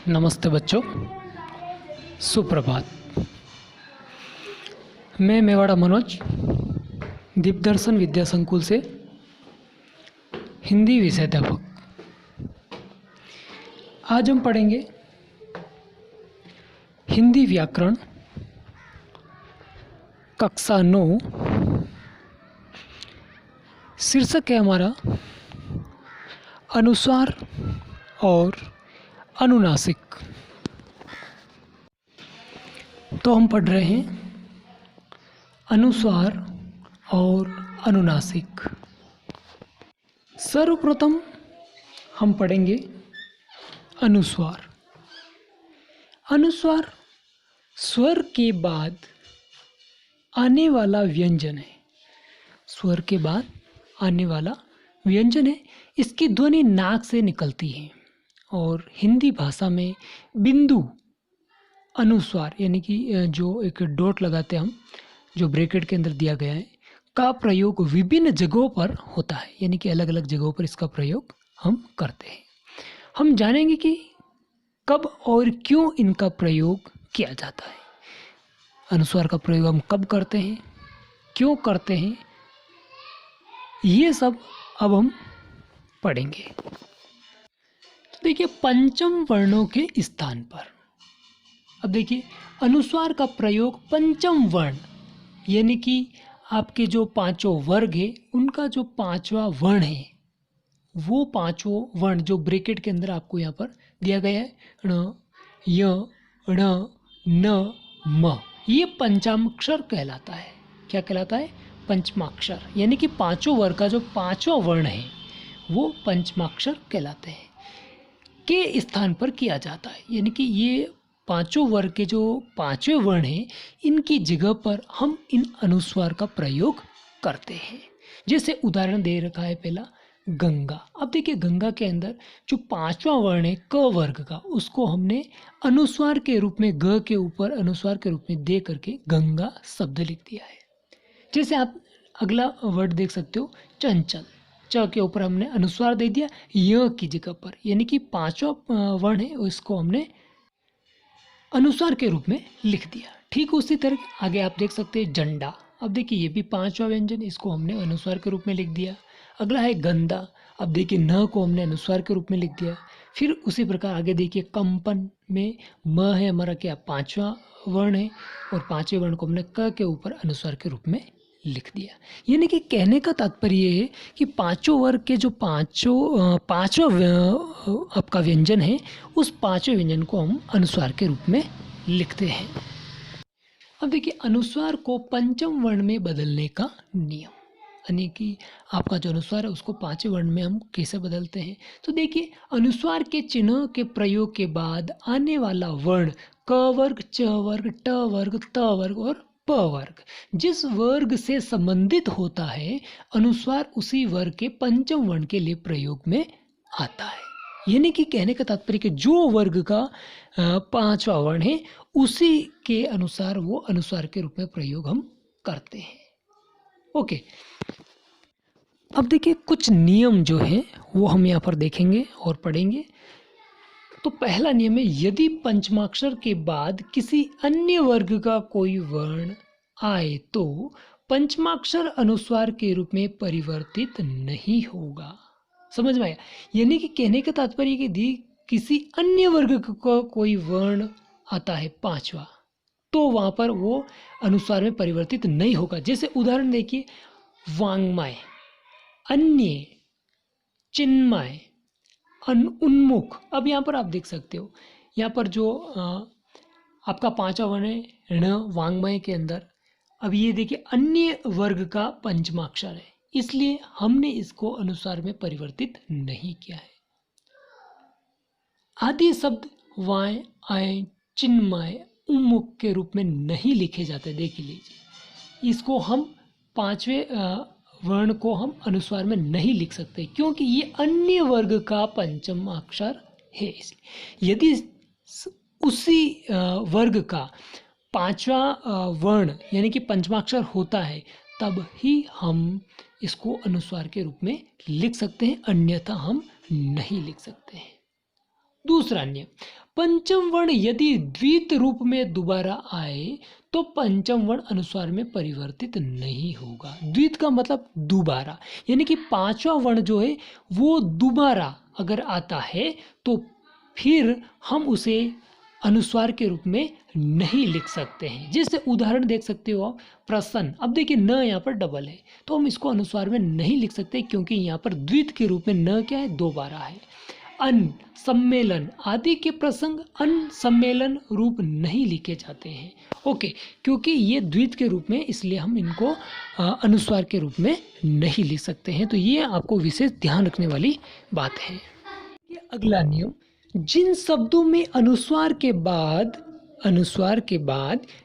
नमस्ते बच्चों, सुप्रभात। मैं मेवाड़ा मनोज दीपदर्शन विद्या संकुल से हिंदी विषयाध्यापक। आज हम पढ़ेंगे हिंदी व्याकरण कक्षा 9। शीर्षक है हमारा अनुस्वार और अनुनासिक। तो हम पढ़ रहे हैं अनुस्वार और अनुनासिक। सर्वप्रथम हम पढ़ेंगे अनुस्वार। अनुस्वार स्वर के बाद आने वाला व्यंजन है। स्वर के बाद आने वाला व्यंजन है। इसकी ध्वनि नाक से निकलती है और हिंदी भाषा में बिंदु अनुस्वार यानी कि जो एक डॉट लगाते हैं हम, जो ब्रैकेट के अंदर दिया गया है, का प्रयोग विभिन्न जगहों पर होता है। यानी कि अलग अलग जगहों पर इसका प्रयोग हम करते हैं। हम जानेंगे कि कब और क्यों इनका प्रयोग किया जाता है। अनुस्वार का प्रयोग हम कब करते हैं, क्यों करते हैं, ये सब अब हम पढ़ेंगे। तो देखिए, पंचम वर्णों के स्थान पर, अब देखिए अनुस्वार का प्रयोग पंचम वर्ण यानी कि आपके जो पांचों वर्ग है उनका जो पांचवा वर्ण है, वो पांचों वर्ण जो ब्रैकेट के अंदर आपको यहाँ पर दिया गया है, ण, य, ण, न, म, ये पंचमाक्षर कहलाता है। क्या कहलाता है? पंचमाक्षर। यानी कि पांचों वर्ग का जो पांचवा वर्ण है वो पंचमाक्षर कहलाते हैं। के स्थान पर किया जाता है। यानी कि ये पांचों वर्ग के जो पांचवें वर्ण हैं, इनकी जगह पर हम इन अनुस्वार का प्रयोग करते हैं। जैसे उदाहरण दे रखा है पहला गंगा। अब देखिए गंगा के अंदर जो पांचवा वर्ण है क वर्ग का, उसको हमने अनुस्वार के रूप में ग के ऊपर अनुस्वार के रूप में दे करके गंगा शब्द लिख दिया है। जैसे आप अगला वर्ड देख सकते हो चंचल। च के ऊपर हमने अनुस्वार दे दिया य की जगह पर, यानी कि पांचवा वर्ण है उसको हमने अनुस्वार के रूप में लिख दिया। ठीक उसी तरह आगे आप देख सकते हैं झंडा। अब देखिए ये भी पांचवा व्यंजन, इसको हमने अनुस्वार के रूप में लिख दिया। अगला है गंदा। अब देखिए न को हमने अनुस्वार के रूप में लिख दिया। फिर उसी प्रकार आगे देखिए कंपन में म है हमारा क्या पांचवा वर्ण है, और पांचवें वर्ण को हमने क के ऊपर अनुस्वार के रूप में लिख दिया। यानी कि कहने का तात्पर्य ये है कि पांचों वर्ग के जो पांचवा आपका व्यंजन है, उस पांचवें व्यंजन को हम अनुस्वार के रूप में लिखते हैं। अब देखिए अनुस्वार को पंचम वर्ण में बदलने का नियम, यानी कि आपका जो अनुस्वार है उसको पांचवें वर्ण में हम कैसे बदलते हैं। तो देखिए अनुस्वार के चिन्ह के प्रयोग के बाद आने वाला वर्ण क वर्ग, च वर्ग, ट वर्ग, त वर्ग और प वर्ग जिस वर्ग से संबंधित होता है, अनुस्वार उसी वर्ग के पंचम वर्ण के लिए प्रयोग में आता है। यानी कि कहने का तात्पर्य कि जो वर्ग का पांचवा वर्ण है उसी के अनुसार वो अनुस्वार के रूप में प्रयोग हम करते हैं। ओके, अब देखिए कुछ नियम जो हैं वो हम यहाँ पर देखेंगे और पढ़ेंगे। तो पहला नियम है, यदि पंचमाक्षर के बाद किसी अन्य वर्ग का कोई वर्ण आए तो पंचमाक्षर अनुस्वार के रूप में परिवर्तित नहीं होगा। समझ में आया? यानी कि कहने का तात्पर्य कि यदि किसी अन्य वर्ग का कोई वर्ण आता है पांचवा, तो वहां पर वो अनुस्वार में परिवर्तित नहीं होगा। जैसे उदाहरण देखिए वांग्मय, अन्य, चिन्मय, उन्मुख। अब यहाँ पर आप देख सकते हो, यहाँ पर जो आपका पांचवा वर्ण है ण वांग्मय के अंदर, अब ये देखिए अन्य वर्ग का पंचमाक्षर है, इसलिए हमने इसको अनुस्वार में परिवर्तित नहीं किया है। आदि शब्द वाय, आय, चिन्मय, उन्मुख के रूप में नहीं लिखे जाते। देख लीजिए, इसको हम पांचवें वर्ण को हम अनुस्वार में नहीं लिख सकते क्योंकि ये अन्य वर्ग का पंचम अक्षर है। इसलिए यदि उसी वर्ग का पांचवा वर्ण यानी कि पंचमाक्षर होता है, तब ही हम इसको अनुस्वार के रूप में लिख सकते हैं, अन्यथा हम नहीं लिख सकते हैं। दूसरा नियम, पंचम वर्ण यदि द्वित रूप में दोबारा आए तो पंचम वर्ण अनुस्वार में परिवर्तित नहीं होगा। द्वित का मतलब दोबारा, यानी कि पांचवा वर्ण जो है वो दोबारा अगर आता है तो फिर हम उसे अनुस्वार के रूप में नहीं लिख सकते हैं। जैसे उदाहरण देख सकते हो आप, प्रसन्न। अब देखिए न यहाँ पर डबल है तो हम इसको अनुस्वार में नहीं लिख सकते क्योंकि यहाँ पर द्वित के रूप में न क्या है, दोबारा है। अन, सम्मेलन आदि के प्रसंग अन सम्मेलन रूप नहीं लिखे जाते हैं। ओके, क्योंकि ये द्वित के रूप में, इसलिए हम इनको अनुस्वार के रूप में नहीं लिख सकते हैं। तो ये आपको विशेष ध्यान रखने वाली बात है। ये अगला नियम, जिन शब्दों में अनुस्वार के बाद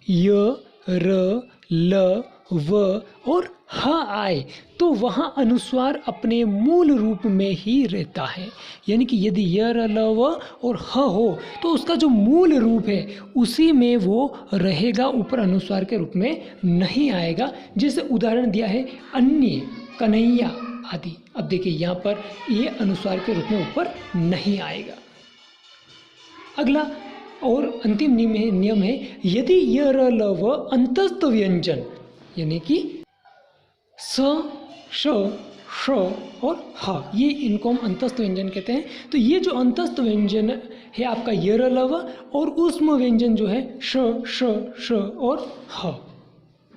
य, र, ल, व और ह आए तो वहाँ अनुस्वार अपने मूल रूप में ही रहता है। यानी कि यदि य, र, ल, व और ह हो तो उसका जो मूल रूप है उसी में वो रहेगा, ऊपर अनुस्वार के रूप में नहीं आएगा। जैसे उदाहरण दिया है अन्य, कन्हैया आदि। अब देखिए यहाँ पर ये अनुस्वार के रूप में ऊपर नहीं आएगा। अगला और अंतिम नियम है, यदि य, र, ल, व अंतस्थ व्यंजन यानी कि स, श, श और ह, ये इनको हम अंतस्थ व्यंजन कहते हैं। तो ये जो अंतस्थ व्यंजन है आपका य, र, ल, व और ऊष्म व्यंजन जो है श, श, श और ह,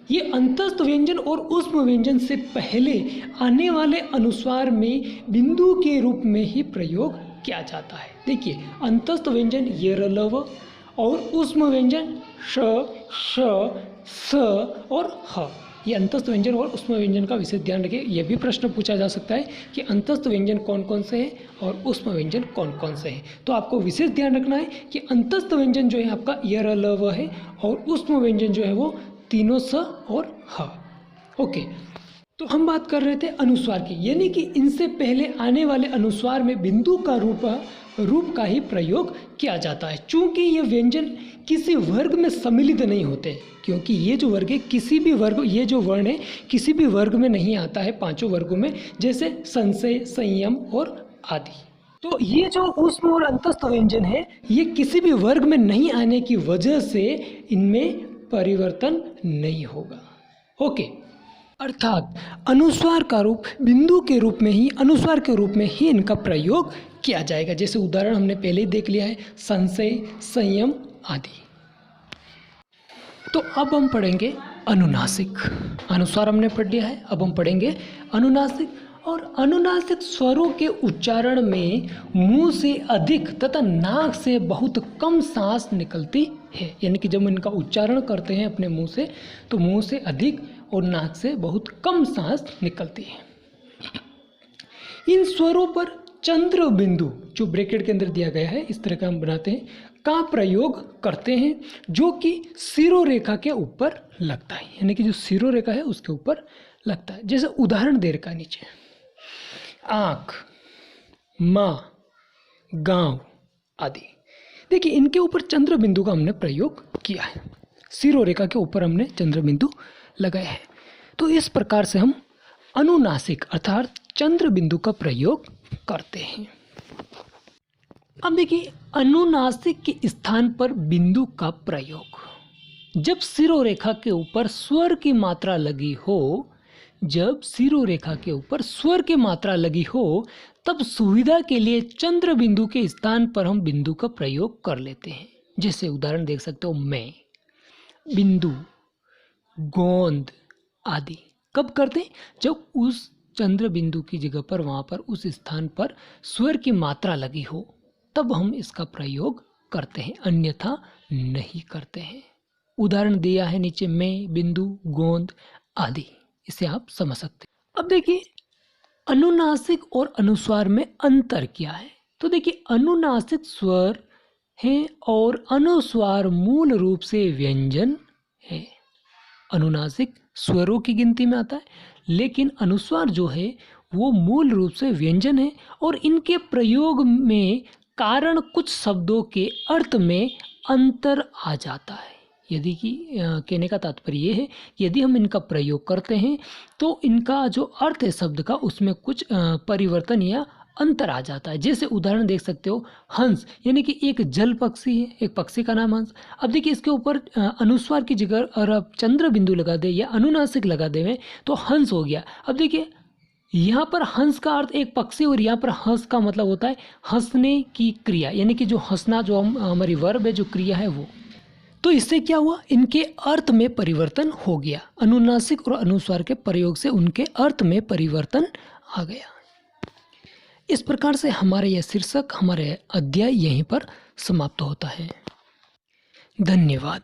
ये अंतस्थ व्यंजन और ऊष्म व्यंजन से पहले आने वाले अनुस्वार में बिंदु के रूप में ही प्रयोग किया जाता है। देखिए अंतस्थ व्यंजन य, र, ल, व और ऊष्म व्यंजन श, श, स और ह। ये अंतस्थ व्यंजन और ऊष्म व्यंजन का विशेष ध्यान रखिए। यह भी प्रश्न पूछा जा सकता है कि अंतस्थ व्यंजन कौन कौन से हैं और ऊष्म व्यंजन कौन कौन से हैं। तो आपको विशेष ध्यान रखना है कि अंतस्थ व्यंजन जो है आपका य, र, ल, व है और ऊष्म व्यंजन जो है वो तीनों स और ह। ओके, तो हम बात कर रहे थे अनुस्वार की, यानी कि इनसे पहले आने वाले अनुस्वार में बिंदु का रूप का ही प्रयोग किया जाता है। चूंकि ये व्यंजन किसी वर्ग में सम्मिलित नहीं होते, क्योंकि ये जो वर्ग है किसी भी वर्ग, ये जो वर्ण है किसी भी वर्ग में नहीं आता है, पांचों वर्गों में, जैसे संशय, संयम और आदि। तो ये जो ऊष्म और अंतस्थ व्यंजन है ये किसी भी वर्ग में नहीं आने की वजह से इनमें परिवर्तन नहीं होगा। ओके, अर्थात अनुस्वार का रूप बिंदु के रूप में ही, अनुस्वार के रूप में ही इनका प्रयोग किया जाएगा। जैसे उदाहरण हमने पहले ही देख लिया है, संशय, संयम आदि। तो अब हम पढ़ेंगे अनुनासिक। अनुस्वार हमने पढ़ लिया है, अब हम पढ़ेंगे अनुनासिक। और अनुनासिक स्वरों के उच्चारण में मुंह से अधिक तथा नाक से बहुत कम सांस निकलती है। यानी कि जब इनका उच्चारण करते हैं अपने मुंह से तो मुंह से अधिक और नाक से बहुत कम सांस निकलती है। इन स्वरों पर चंद्र बिंदु, जो ब्रैकेट के अंदर दिया गया है इस तरह का हम बनाते हैं, का प्रयोग करते हैं, जो कि शिरोरेखा के ऊपर लगता है। यानी कि जो शिरोरेखा है उसके ऊपर लगता है। जैसे उदाहरण दे रखा है नीचे, आँख, माँ, गांव आदि। देखिए इनके ऊपर चंद्र बिंदु का हमने प्रयोग किया है, शिरोरेखा के ऊपर हमने चंद्र बिंदु लगाया है। तो इस प्रकार से हम अनुनासिक अर्थात चंद्र बिंदु का प्रयोग करते हैं। अब देखिए अनुनासिक के स्थान पर बिंदु का प्रयोग, जब शिरोरेखा के ऊपर स्वर की मात्रा लगी हो, जब शिरोरेखा के ऊपर स्वर की मात्रा लगी हो तब सुविधा के लिए चंद्र बिंदु के स्थान पर हम बिंदु का प्रयोग कर लेते हैं। जैसे उदाहरण देख सकते हो, मैं, बिंदु, गोंद आदि। कब करते हैं? जब उस चंद्र बिंदु की जगह पर, वहाँ पर, उस स्थान पर स्वर की मात्रा लगी हो तब हम इसका प्रयोग करते हैं, अन्यथा नहीं करते हैं। उदाहरण दिया है नीचे, मैं, बिंदु, गोंद आदि, इसे आप समझ सकते हैं। अब देखिए अनुनासिक और अनुस्वार में अंतर क्या है। तो देखिए अनुनासिक स्वर है और अनुस्वार मूल रूप से व्यंजन है। अनुनासिक स्वरों की गिनती में आता है, लेकिन अनुस्वार जो है वो मूल रूप से व्यंजन है और इनके प्रयोग में कारण कुछ शब्दों के अर्थ में अंतर आ जाता है। यदि कि कहने का तात्पर्य ये है, यदि हम इनका प्रयोग करते हैं तो इनका जो अर्थ है शब्द का उसमें कुछ परिवर्तन या अंतर आ जाता है। जैसे उदाहरण देख सकते हो, हंस यानी कि एक जल पक्षी है, एक पक्षी का नाम हंस। अब देखिए इसके ऊपर अनुस्वार की जगह और आप चंद्र बिंदु लगा दे या अनुनासिक लगा देवें तो हंस हो गया। अब देखिए यहाँ पर हंस का अर्थ एक पक्षी और यहाँ पर हंस का मतलब होता है हंसने की क्रिया, यानी कि जो हंसना जो हमारी वर्ब है, जो क्रिया है वो। तो इससे क्या हुआ, इनके अर्थ में परिवर्तन हो गया। अनुनासिक और अनुस्वार के प्रयोग से उनके अर्थ में परिवर्तन आ गया। इस प्रकार से हमारे यह शीर्षक, हमारे अध्याय यहीं पर समाप्त होता है। धन्यवाद।